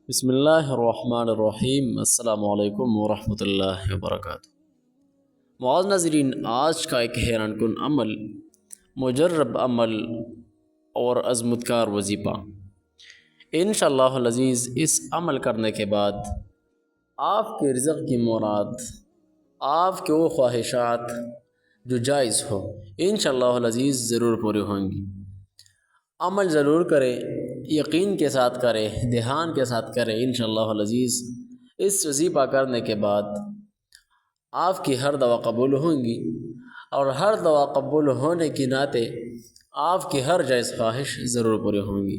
بسم اللہ الرحمن الرحیم۔ السلام علیکم ورحمۃ اللہ وبرکاتہ۔ معاذ ناظرین، آج کا ایک حیران کن عمل، مجرب عمل اور عظمت کار وظیفہ۔ انشاءاللہ العزیز اس عمل کرنے کے بعد آپ کے رزق کی مراد، آپ کے وہ خواہشات جو جائز ہو، انشاءاللہ العزیز ضرور پوری ہوں گی۔ عمل ضرور کریں، یقین کے ساتھ کریں، دھیان کے ساتھ کریں۔ انشاءاللہ العزیز اس وظیفہ کرنے کے بعد آپ کی ہر دعا قبول ہوں گی، اور ہر دعا قبول ہونے کے ناطے آپ کی ہر جائز خواہش ضرور پوری ہوں گی۔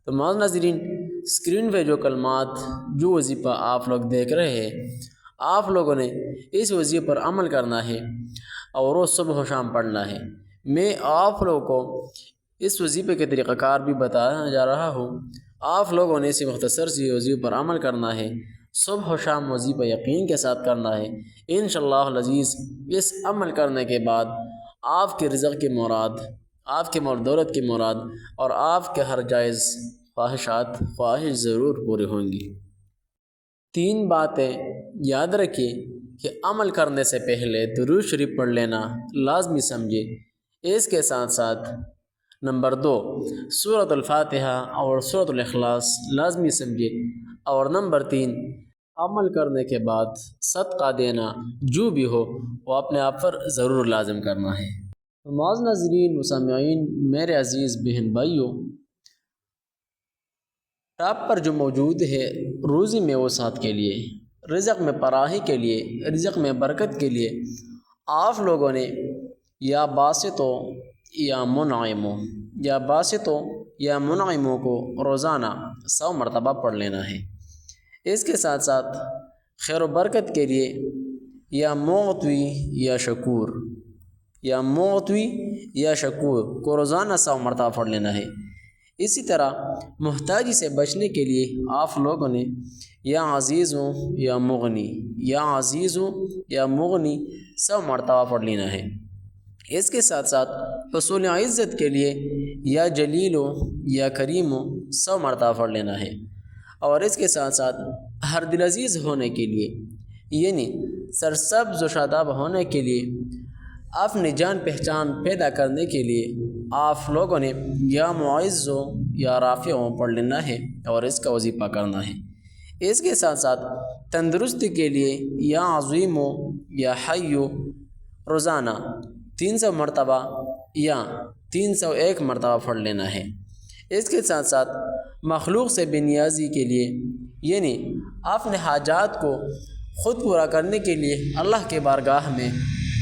تو معاذ ناظرین، اسکرین پہ جو کلمات، جو وظیفہ آپ لوگ دیکھ رہے ہیں، آپ لوگوں نے اس وظیفے پر عمل کرنا ہے اور روز صبح و شام پڑھنا ہے۔ میں آپ لوگوں کو اس وظیفے کے طریقہ کار بھی بتانا جا رہا ہوں۔ آپ لوگوں نے اسی مختصر سی وظیفے پر عمل کرنا ہے، صبح و شام وظیفہ یقین کے ساتھ کرنا ہے۔ انشاءاللہ العزیز اس عمل کرنے کے بعد آپ کے رزق کی مراد، آپ کے مال دولت کی مراد اور آپ کے ہر جائز خواہش ضرور پوری ہوں گی۔ 3 باتیں یاد رکھیے کہ عمل کرنے سے پہلے درود شریف پڑھ لینا لازمی سمجھے۔ اس کے ساتھ ساتھ نمبر 2، سورۃ الفاتحہ اور سورۃ الاخلاص لازمی سمجھے، اور نمبر 3، عمل کرنے کے بعد صدقہ دینا جو بھی ہو وہ اپنے آپ پر ضرور لازم کرنا ہے۔ معاذ ناظرین و سامعین، میرے عزیز بہن بھائیوں، ٹاپ پر جو موجود ہے روزی میں وسعت کے لیے، رزق میں فراخی کے لیے، رزق میں برکت کے لیے آپ لوگوں نے یا باسطوں یا منعموں یا منعموں کو روزانہ 100 مرتبہ پڑھ لینا ہے۔ اس کے ساتھ ساتھ خیر و برکت کے لیے یا معطوی یا شکور کو روزانہ 100 مرتبہ پڑھ لینا ہے۔ اسی طرح محتاجی سے بچنے کے لیے آپ لوگوں نے یا عزیزوں یا مغنی 100 مرتبہ پڑھ لینا ہے۔ اس کے ساتھ ساتھ حصول عزت کے لیے یا جلیل یا کریم 100 مرتبہ پڑھ لینا ہے، اور اس کے ساتھ ساتھ ہر دل عزیز ہونے کے لیے، یعنی سرسبز و شاداب ہونے کے لیے، اپنی جان پہچان پیدا کرنے کے لیے آپ لوگوں نے یا معز یا رافع پڑھ لینا ہے اور اس کا وظیفہ کرنا ہے۔ اس کے ساتھ ساتھ تندرستی کے لیے یا عظیم یا حی روزانہ 300 مرتبہ یا 301 مرتبہ پڑھ لینا ہے۔ اس کے ساتھ ساتھ مخلوق سے بے نیازی کے لیے، یعنی اپنے حاجات کو خود پورا کرنے کے لیے اللہ کے بارگاہ میں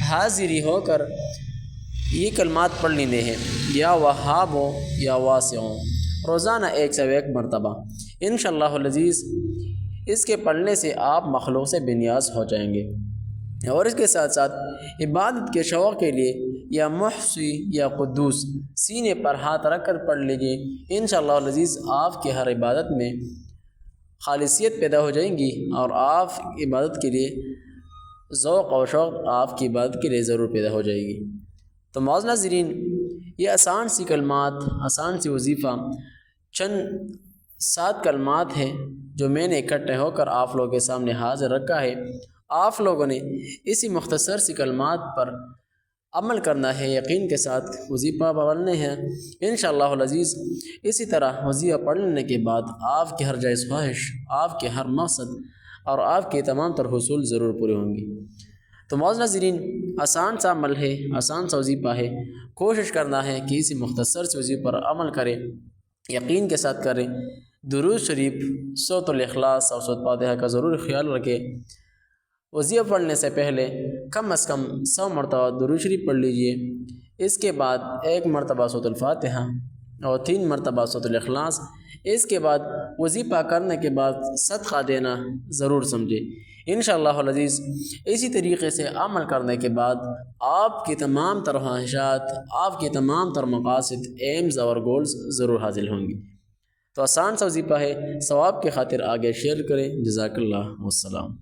حاضری ہو کر یہ کلمات پڑھ لینے ہیں، یا وہاب یا واسع روزانہ 101 مرتبہ۔ انشاءاللہ العزیز اس کے پڑھنے سے آپ مخلوق سے بے نیاز ہو جائیں گے۔ اور اس کے ساتھ ساتھ عبادت کے شوق کے لیے یا محصی یا قدوس سینے پر ہاتھ رکھ کر پڑھ لیجیے۔ انشاءاللہ العزیز آپ کی ہر عبادت میں خالصیت پیدا ہو جائیں گی، اور آپ عبادت کے لیے ذوق و شوق آپ کی عبادت کے لیے ضرور پیدا ہو جائے گی۔ تو معاذ ناظرین، یہ آسان سی کلمات، آسان سی وظیفہ، چند 7 کلمات ہیں جو میں نے اکٹھے ہو کر آپ لوگوں کے سامنے حاضر رکھا ہے۔ آپ لوگوں نے اسی مختصر سی کلمات پر عمل کرنا ہے، یقین کے ساتھ وظیفہ پڑھنے ہیں۔ انشاءاللہ العزیز اسی طرح وظیفہ پڑھنے کے بعد آپ کی ہر جائز خواہش، آپ کے ہر مقصد اور آپ کے تمام تر حصول ضرور پورے ہوں گی۔ تو معاذ ناظرین، آسان سا عمل ہے، آسان سا وظیفہ ہے، کوشش کرنا ہے کہ اسی مختصر سے وظیفے پر عمل کریں، یقین کے ساتھ کریں۔ درود شریف، سورۃ الاخلاص اور سورۃ فاتحہ کا ضرور خیال رکھیں۔ وظیفہ پڑھنے سے پہلے کم از کم 100 مرتبہ درود شریف پڑھ لیجئے۔ اس کے بعد 1 مرتبہ سورۃ الفاتحہ اور 3 مرتبہ سورۃ الاخلاص۔ اس کے بعد وظیفہ کرنے کے بعد صدقہ دینا ضرور سمجھے۔ انشاءاللہ العزیز اسی طریقے سے عمل کرنے کے بعد آپ کی تمام تر خواہشات، آپ کی تمام تر مقاصد، ایمز اور گولز ضرور حاصل ہوں گی۔ تو آسان سا وظیفہ ہے، ثواب کی خاطر آگے شیئر کریں۔ جزاک اللہ، والسلام۔